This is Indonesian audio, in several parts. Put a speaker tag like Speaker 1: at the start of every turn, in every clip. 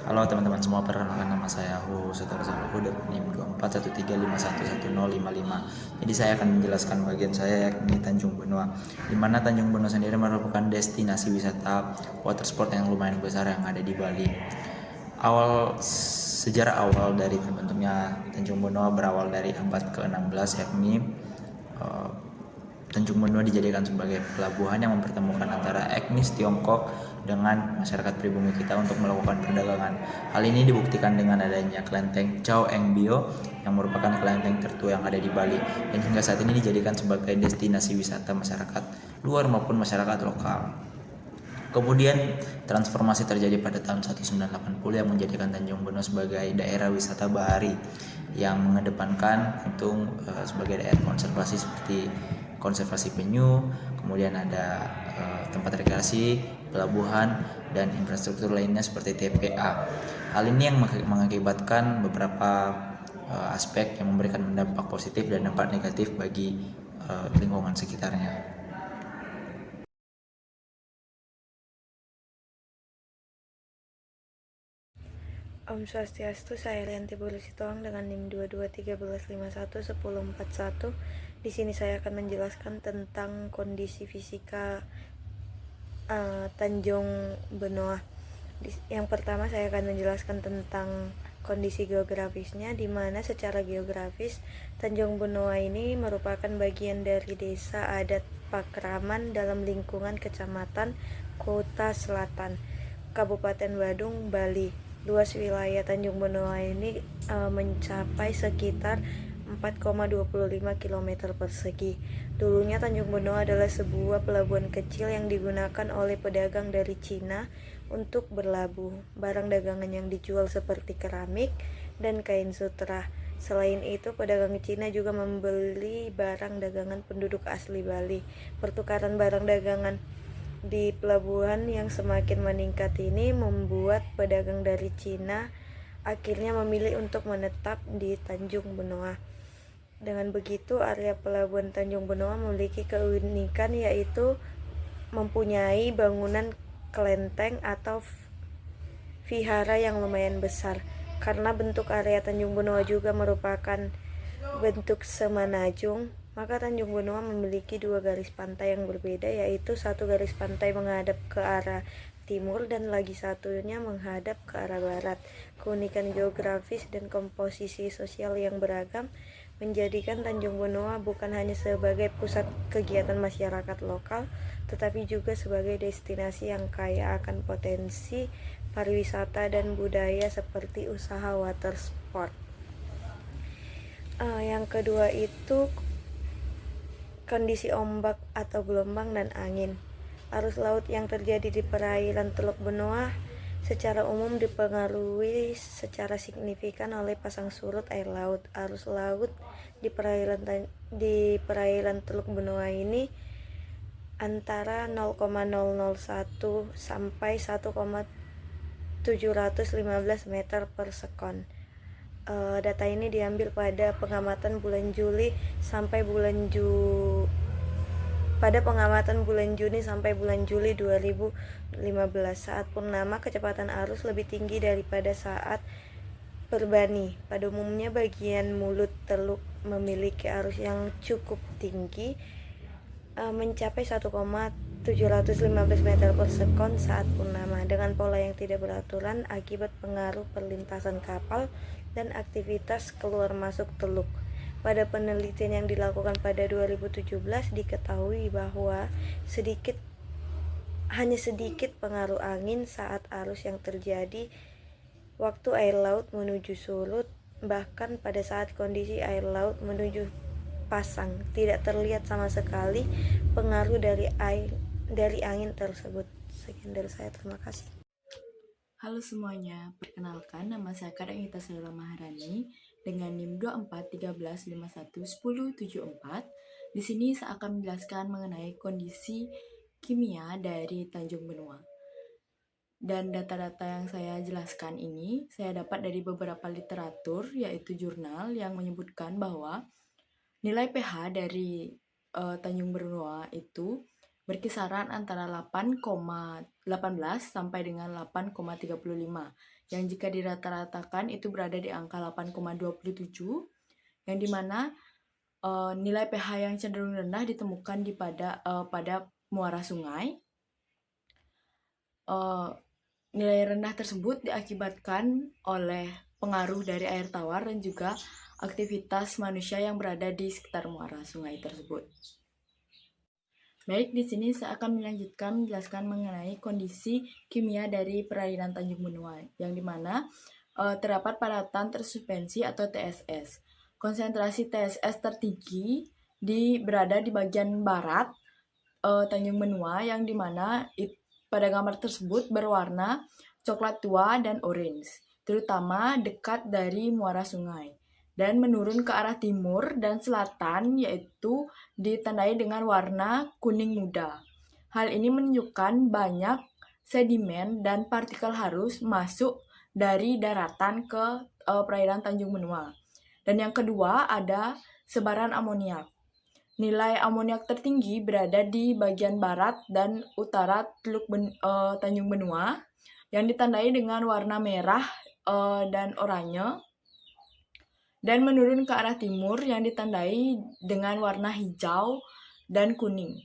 Speaker 1: Halo teman-teman semua, perkenalkan nama saya Setor Zaluhu dari NIM 2413511055. Jadi saya akan menjelaskan bagian saya yakni Tanjung Benoa. Di mana Tanjung Benoa sendiri merupakan destinasi wisata water sport yang lumayan besar yang ada di Bali. Sejarah awal dari terbentuknya Tanjung Benoa berawal dari abad ke-16, yakni eh, Tanjung Benoa dijadikan sebagai pelabuhan yang mempertemukan antara etnis Tiongkok dengan masyarakat pribumi kita untuk melakukan perdagangan. Hal ini dibuktikan dengan adanya kelenteng Chow Eng Bio yang merupakan kelenteng tertua yang ada di Bali dan hingga saat ini dijadikan sebagai destinasi wisata masyarakat luar maupun masyarakat lokal. Kemudian transformasi terjadi pada tahun 1980 yang menjadikan Tanjung Benoa sebagai daerah wisata bahari yang mengedepankan untuk sebagai daerah konservasi seperti konservasi penyu, kemudian ada tempat rekreasi, pelabuhan, dan infrastruktur lainnya seperti TPA. Hal ini yang mengakibatkan beberapa aspek yang memberikan dampak positif dan dampak negatif bagi lingkungan sekitarnya.
Speaker 2: Om Swastiastu, saya Rianti Bulusitoang dengan NIM 2213511041. Di sini saya akan menjelaskan tentang kondisi fisika Tanjung Benoa. Yang pertama saya akan menjelaskan tentang kondisi geografisnya, di mana secara geografis Tanjung Benoa ini merupakan bagian dari desa adat Pakraman dalam lingkungan Kecamatan Kota Selatan, Kabupaten Badung, Bali. Luas wilayah Tanjung Benoa ini mencapai sekitar 4,25 km persegi. Dulunya Tanjung Benoa adalah sebuah pelabuhan kecil yang digunakan oleh pedagang dari Cina untuk berlabuh. Barang dagangan yang dijual seperti keramik dan kain sutra. Selain itu, pedagang Cina juga membeli barang dagangan penduduk asli Bali. Pertukaran barang dagangan di pelabuhan yang semakin meningkat ini membuat pedagang dari Cina akhirnya memilih untuk menetap di Tanjung Benoa. Dengan begitu, area pelabuhan Tanjung Benoa memiliki keunikan yaitu mempunyai bangunan kelenteng atau vihara yang lumayan besar. Karena bentuk area Tanjung Benoa juga merupakan bentuk semenanjung, maka Tanjung Benoa memiliki dua garis pantai yang berbeda, yaitu satu garis pantai menghadap ke arah timur dan lagi satunya menghadap ke arah barat. Keunikan geografis dan komposisi sosial yang beragam menjadikan Tanjung Benoa bukan hanya sebagai pusat kegiatan masyarakat lokal, tetapi juga sebagai destinasi yang kaya akan potensi pariwisata dan budaya seperti usaha water sport. Yang kedua itu kondisi ombak atau gelombang dan angin. Arus laut yang terjadi di perairan Teluk Benoa secara umum dipengaruhi secara signifikan oleh pasang surut air laut. Arus laut di perairan Teluk Benoa ini antara 0,001 sampai 1,715 meter per sekon. Data ini diambil pada pengamatan bulan Juli sampai bulan Juni sampai bulan Juli 2015. Saat purnama, kecepatan arus lebih tinggi daripada saat berbani. Pada umumnya bagian mulut teluk memiliki arus yang cukup tinggi, mencapai 1,715 meter per sekon saat purnama, dengan pola yang tidak beraturan akibat pengaruh perlintasan kapal dan aktivitas keluar masuk teluk. Pada penelitian yang dilakukan pada 2017 diketahui bahwa hanya sedikit pengaruh angin saat arus yang terjadi waktu air laut menuju surut, bahkan pada saat kondisi air laut menuju pasang tidak terlihat sama sekali pengaruh dari angin tersebut. Sekian dari saya, terima kasih.
Speaker 3: Halo semuanya, perkenalkan nama saya Kadangita Saudara Maharani dengan NIM 2413511074. Di sini saya akan menjelaskan mengenai kondisi kimia dari Tanjung Benoa. Dan data-data yang saya jelaskan ini saya dapat dari beberapa literatur, yaitu jurnal yang menyebutkan bahwa nilai pH dari Tanjung Benoa itu berkisaran antara 8,18 sampai dengan 8,35. yang jika dirata-ratakan itu berada di angka 8,27, yang dimana nilai pH yang cenderung rendah ditemukan pada muara sungai. Nilai rendah tersebut diakibatkan oleh pengaruh dari air tawar dan juga aktivitas manusia yang berada di sekitar muara sungai tersebut. Baik, di sini saya akan melanjutkan menjelaskan mengenai kondisi kimia dari perairan Tanjung Benua, yang dimana terdapat padatan tersuspensi atau TSS. Konsentrasi TSS tertinggi berada di bagian barat Tanjung Benua, yang dimana pada gambar tersebut berwarna coklat tua dan orange, terutama dekat dari muara sungai, dan menurun ke arah timur dan selatan yaitu ditandai dengan warna kuning muda. Hal ini menunjukkan banyak sedimen dan partikel halus masuk dari daratan ke perairan Tanjung Benua. Dan yang kedua ada sebaran amoniak. Nilai amoniak tertinggi berada di bagian barat dan utara Teluk Tanjung Benua, yang ditandai dengan warna merah dan oranye, dan menurun ke arah timur yang ditandai dengan warna hijau dan kuning.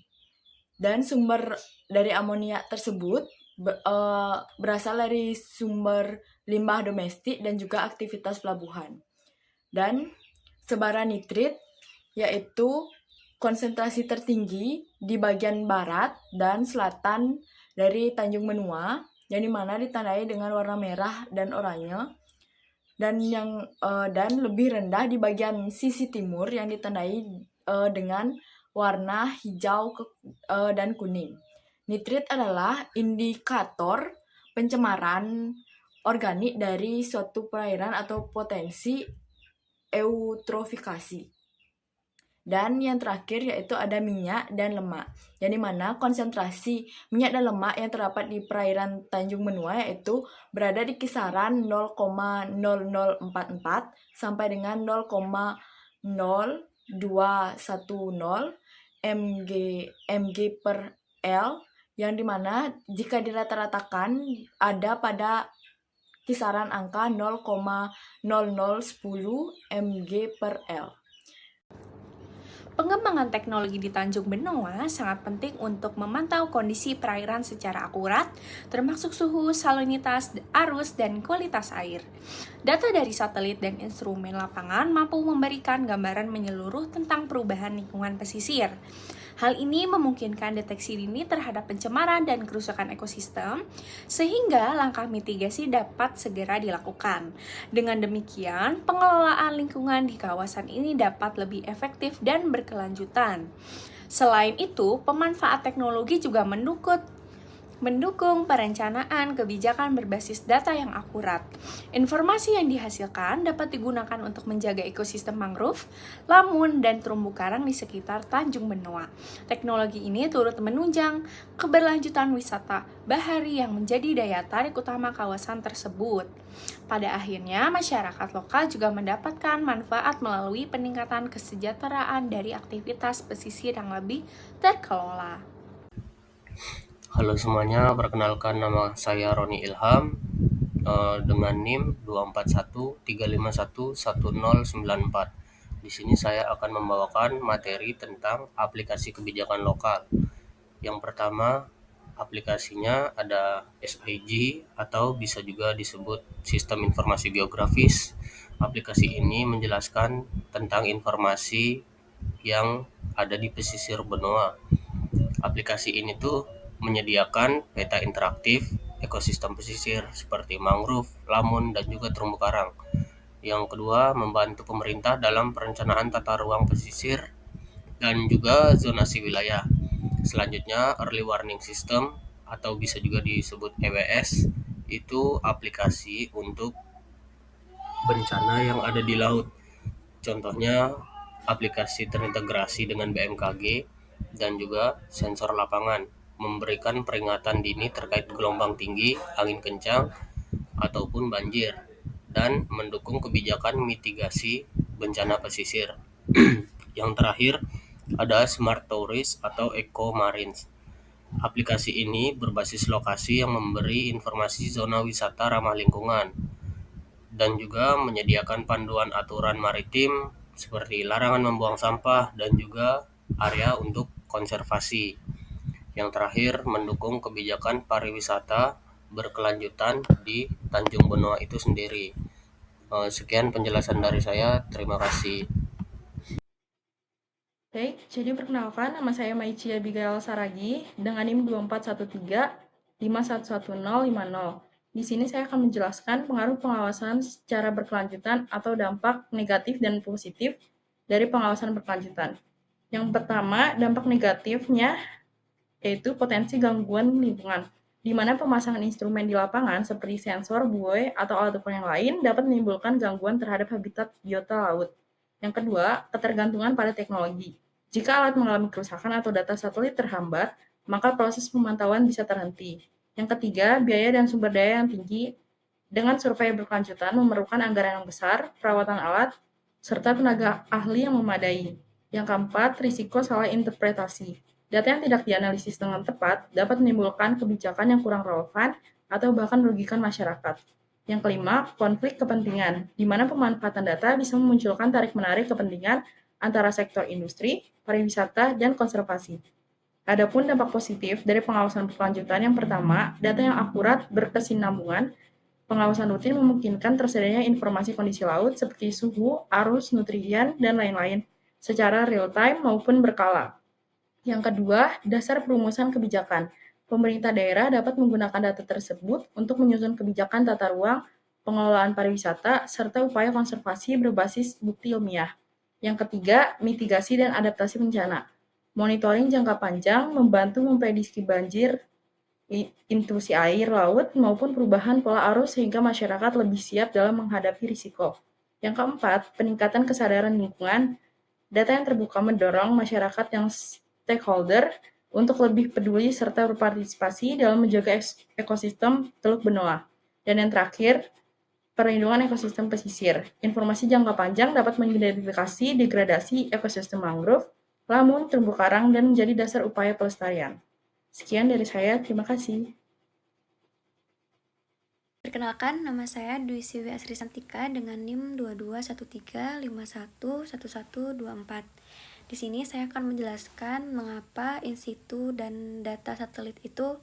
Speaker 3: Dan sumber dari amoniak tersebut berasal dari sumber limbah domestik dan juga aktivitas pelabuhan. Dan sebaran nitrit yaitu konsentrasi tertinggi di bagian barat dan selatan dari Tanjung Benua, yang dimana ditandai dengan warna merah dan oranye, dan lebih rendah di bagian sisi timur yang ditandai dengan warna hijau dan kuning. Nitrit adalah indikator pencemaran organik dari suatu perairan atau potensi eutrofikasi. Dan yang terakhir yaitu ada minyak dan lemak, yang dimana konsentrasi minyak dan lemak yang terdapat di perairan Tanjung Benua yaitu berada di kisaran 0,0044 sampai dengan 0,0210 mg per L, yang dimana jika dirata-ratakan ada pada kisaran angka 0,0010 mg per L.
Speaker 4: Pengembangan teknologi di Tanjung Benua sangat penting untuk memantau kondisi perairan secara akurat, termasuk suhu, salinitas, arus, dan kualitas air. Data dari satelit dan instrumen lapangan mampu memberikan gambaran menyeluruh tentang perubahan lingkungan pesisir. Hal ini memungkinkan deteksi dini terhadap pencemaran dan kerusakan ekosistem, sehingga langkah mitigasi dapat segera dilakukan. Dengan demikian, pengelolaan lingkungan di kawasan ini dapat lebih efektif dan berkelanjutan. Selain itu, pemanfaat teknologi juga mendukung perencanaan kebijakan berbasis data yang akurat. Informasi yang dihasilkan dapat digunakan untuk menjaga ekosistem mangrove, lamun, dan terumbu karang di sekitar Tanjung Benua. Teknologi ini turut menunjang keberlanjutan wisata bahari yang menjadi daya tarik utama kawasan tersebut. Pada akhirnya, masyarakat lokal juga mendapatkan manfaat melalui peningkatan kesejahteraan dari aktivitas pesisir yang lebih terkelola.
Speaker 5: Halo semuanya, perkenalkan nama saya Roni Ilham dengan NIM 24135111094. Di sini saya akan membawakan materi tentang aplikasi kebijakan lokal. Yang pertama, aplikasinya ada SIG atau bisa juga disebut Sistem Informasi Geografis. Aplikasi ini menjelaskan tentang informasi yang ada di pesisir benua. Aplikasi ini tuh menyediakan peta interaktif ekosistem pesisir seperti mangrove, lamun, dan juga terumbu karang. Yang kedua, membantu pemerintah dalam perencanaan tata ruang pesisir dan juga zonasi wilayah. Selanjutnya, Early Warning System atau bisa juga disebut EWS, itu aplikasi untuk bencana yang ada di laut. Contohnya, aplikasi terintegrasi dengan BMKG dan juga sensor lapangan, memberikan peringatan dini terkait gelombang tinggi, angin kencang, ataupun banjir, dan mendukung kebijakan mitigasi bencana pesisir. Yang terakhir ada Smart Tourist atau Eco Marines. Aplikasi ini berbasis lokasi yang memberi informasi zona wisata ramah lingkungan dan juga menyediakan panduan aturan maritim seperti larangan membuang sampah dan juga area untuk konservasi. Yang terakhir, mendukung kebijakan pariwisata berkelanjutan di Tanjung Benoa itu sendiri. Sekian penjelasan dari saya. Terima kasih.
Speaker 6: Baik, jadi perkenalkan nama saya Maici Abigail Saragi dengan NIM 2413511050. Di sini saya akan menjelaskan pengaruh pengawasan secara berkelanjutan atau dampak negatif dan positif dari pengawasan berkelanjutan. Yang pertama, dampak negatifnya yaitu potensi gangguan lingkungan, di mana pemasangan instrumen di lapangan seperti sensor, buoy, atau alat ukur yang lain dapat menimbulkan gangguan terhadap habitat biota laut. Yang kedua, ketergantungan pada teknologi. Jika alat mengalami kerusakan atau data satelit terhambat, maka proses pemantauan bisa terhenti. Yang ketiga, biaya dan sumber daya yang tinggi dengan survei berkelanjutan memerlukan anggaran yang besar, perawatan alat, serta tenaga ahli yang memadai. Yang keempat, risiko salah interpretasi. Data yang tidak dianalisis dengan tepat dapat menimbulkan kebijakan yang kurang relevan atau bahkan merugikan masyarakat. Yang kelima, konflik kepentingan, di mana pemanfaatan data bisa memunculkan tarik-menarik kepentingan antara sektor industri, pariwisata, dan konservasi. Adapun dampak positif dari pengawasan berkelanjutan yang pertama, data yang akurat berkesinambungan. Pengawasan rutin memungkinkan tersedianya informasi kondisi laut seperti suhu, arus, nutrien, dan lain-lain secara real-time maupun berkala. Yang kedua, dasar perumusan kebijakan. Pemerintah daerah dapat menggunakan data tersebut untuk menyusun kebijakan tata ruang, pengelolaan pariwisata, serta upaya konservasi berbasis bukti ilmiah. Yang ketiga, mitigasi dan adaptasi bencana. Monitoring jangka panjang membantu memprediksi banjir, intrusi air laut, maupun perubahan pola arus sehingga masyarakat lebih siap dalam menghadapi risiko. Yang keempat, peningkatan kesadaran lingkungan. Data yang terbuka mendorong masyarakat yang stakeholder untuk lebih peduli serta berpartisipasi dalam menjaga ekosistem Teluk Benoa. Dan yang terakhir, perlindungan ekosistem pesisir. Informasi jangka panjang dapat mengidentifikasi degradasi ekosistem mangrove, lamun, terumbu karang, dan menjadi dasar upaya pelestarian. Sekian dari saya, terima kasih.
Speaker 7: Perkenalkan, nama saya Dwi Siwi Asri Santika dengan NIM 2213511124. Di sini saya akan menjelaskan mengapa in situ dan data satelit itu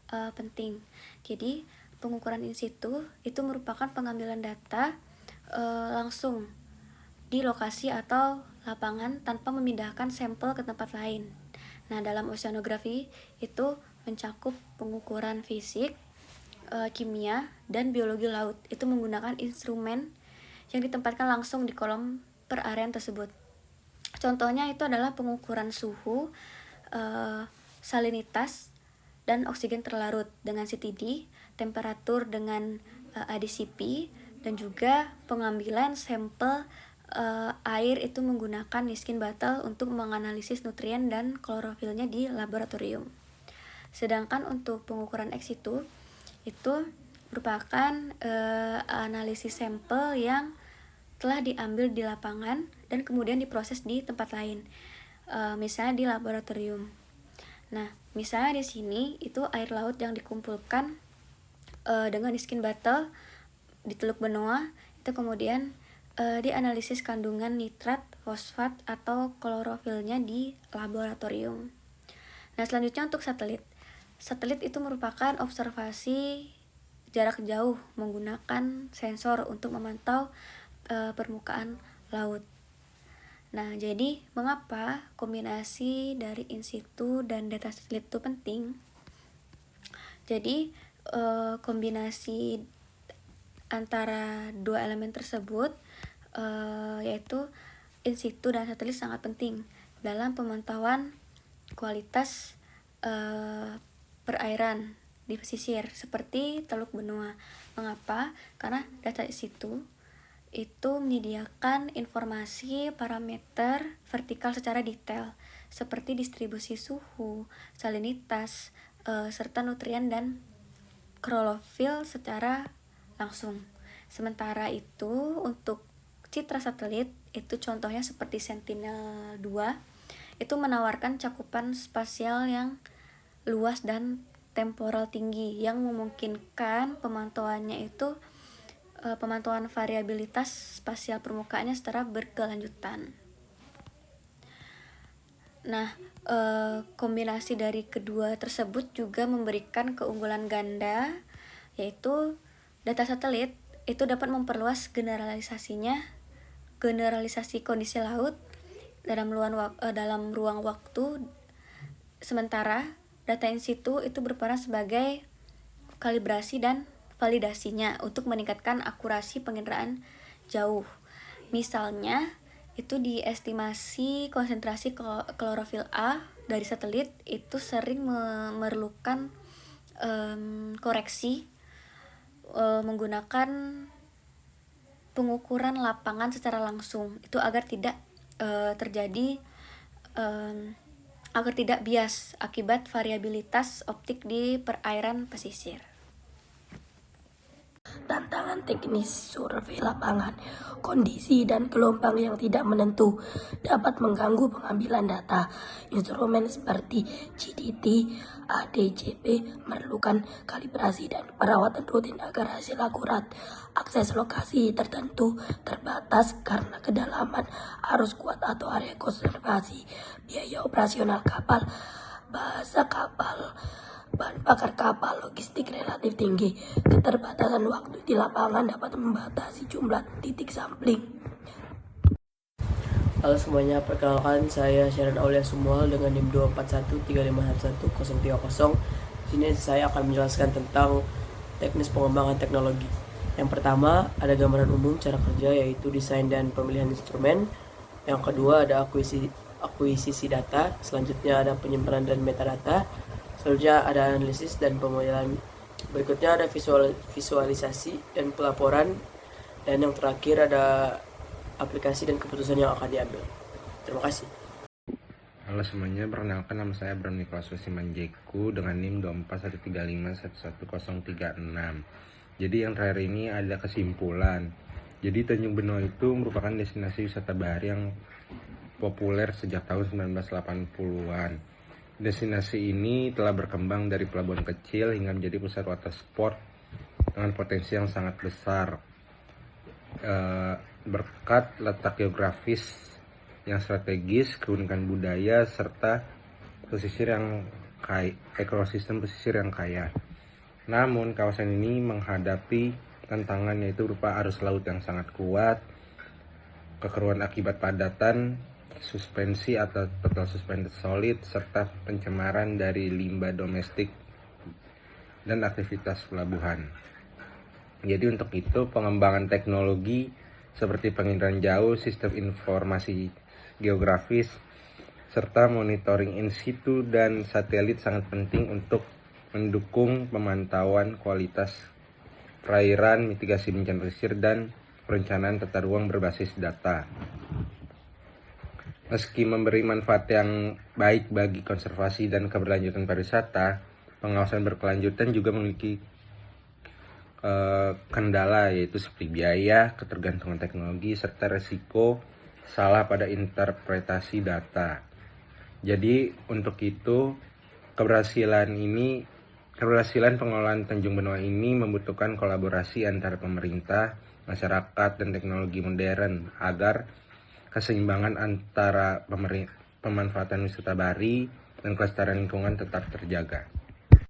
Speaker 7: penting. Jadi, pengukuran in situ itu merupakan pengambilan data langsung di lokasi atau lapangan tanpa memindahkan sampel ke tempat lain. Nah, dalam oceanografi itu mencakup pengukuran fisik, kimia, dan biologi laut. Itu menggunakan instrumen yang ditempatkan langsung di kolom perarian tersebut. Contohnya itu adalah pengukuran suhu, salinitas, dan oksigen terlarut dengan CTD, temperatur dengan ADCP, dan juga pengambilan sampel air itu menggunakan Niskin Bottle untuk menganalisis nutrien dan klorofilnya di laboratorium. Sedangkan untuk pengukuran ex situ itu merupakan analisis sampel yang telah diambil di lapangan dan kemudian diproses di tempat lain, misalnya di laboratorium. Nah, misalnya di sini itu air laut yang dikumpulkan dengan Niskin Bottle di Teluk Benoa itu kemudian dianalisis kandungan nitrat, fosfat, atau klorofilnya di laboratorium. Nah, selanjutnya untuk satelit. Satelit itu merupakan observasi jarak jauh menggunakan sensor untuk memantau permukaan laut. Nah, jadi mengapa kombinasi dari in situ dan data satelit itu penting? Jadi, kombinasi antara dua elemen tersebut yaitu in situ dan satelit sangat penting dalam pemantauan kualitas perairan di pesisir seperti Teluk Benoa. Mengapa? Karena data in situ itu menyediakan informasi parameter vertikal secara detail seperti distribusi suhu, salinitas, serta nutrien dan klorofil secara langsung. Sementara itu untuk citra satelit itu contohnya seperti Sentinel-2 itu menawarkan cakupan spasial yang luas dan temporal tinggi yang memungkinkan pemantauannya itu pemantauan variabilitas spasial permukaannya secara berkelanjutan. Nah, kombinasi dari kedua tersebut juga memberikan keunggulan ganda, yaitu data satelit itu dapat memperluas generalisasi kondisi laut dalam ruang waktu, sementara data in situ itu berperan sebagai kalibrasi dan validasinya untuk meningkatkan akurasi penginderaan jauh. Misalnya, itu diestimasi konsentrasi klorofil A dari satelit itu sering memerlukan koreksi menggunakan pengukuran lapangan secara langsung itu agar tidak bias akibat variabilitas optik di perairan pesisir.
Speaker 8: Tantangan teknis survei lapangan, kondisi dan gelombang yang tidak menentu dapat mengganggu pengambilan data. Instrumen seperti GDT, ADCP memerlukan kalibrasi dan perawatan rutin agar hasil akurat. Akses lokasi tertentu terbatas karena kedalaman, arus kuat atau area konservasi. Biaya operasional kapal, bahasa kapal, bahan bakar kapal, logistik relatif tinggi. Keterbatasan waktu di lapangan dapat membatasi jumlah titik sampling.
Speaker 9: Halo semuanya, perkenalkan saya Sharon Aulia Sumual dengan NIM 24135111030. Di sini saya akan menjelaskan tentang teknis pengembangan teknologi. Yang pertama, ada gambaran umum cara kerja yaitu desain dan pemilihan instrumen. Yang kedua, ada akuisisi data. Selanjutnya ada penyimpanan dan metadata. Selanjutnya ada analisis dan pemodelan. Berikutnya ada visualisasi dan pelaporan. Dan yang terakhir ada aplikasi dan keputusan yang akan diambil. Terima kasih.
Speaker 10: Halo semuanya, perkenalkan nama saya Bram Nicholas Simanjaiku dengan NIM 24135111036. Jadi yang terakhir ini ada kesimpulan. Jadi Tanjung Benoa itu merupakan destinasi wisata bahari yang populer sejak tahun 1980-an. Destinasi ini telah berkembang dari pelabuhan kecil hingga menjadi pusat water sport dengan potensi yang sangat besar. Berkat letak geografis yang strategis, keunikan budaya, serta ekosistem pesisir yang kaya. Namun kawasan ini menghadapi tantangan yaitu berupa arus laut yang sangat kuat, kekeruan akibat padatan, suspensi atau total suspended solid, serta pencemaran dari limbah domestik dan aktivitas pelabuhan. Jadi untuk itu pengembangan teknologi seperti penginderaan jauh, sistem informasi geografis, serta monitoring in situ dan satelit sangat penting untuk mendukung pemantauan kualitas perairan, mitigasi bencana pesisir, dan perencanaan tata ruang berbasis data. Meski memberi manfaat yang baik bagi konservasi dan keberlanjutan pariwisata, pengawasan berkelanjutan juga memiliki kendala yaitu seperti biaya, ketergantungan teknologi, serta resiko salah pada interpretasi data. Jadi untuk itu keberhasilan pengelolaan Tanjung Benoa ini membutuhkan kolaborasi antara pemerintah, masyarakat, dan teknologi modern agar keseimbangan antara pemanfaatan wisata bahari dan kelestarian lingkungan tetap terjaga.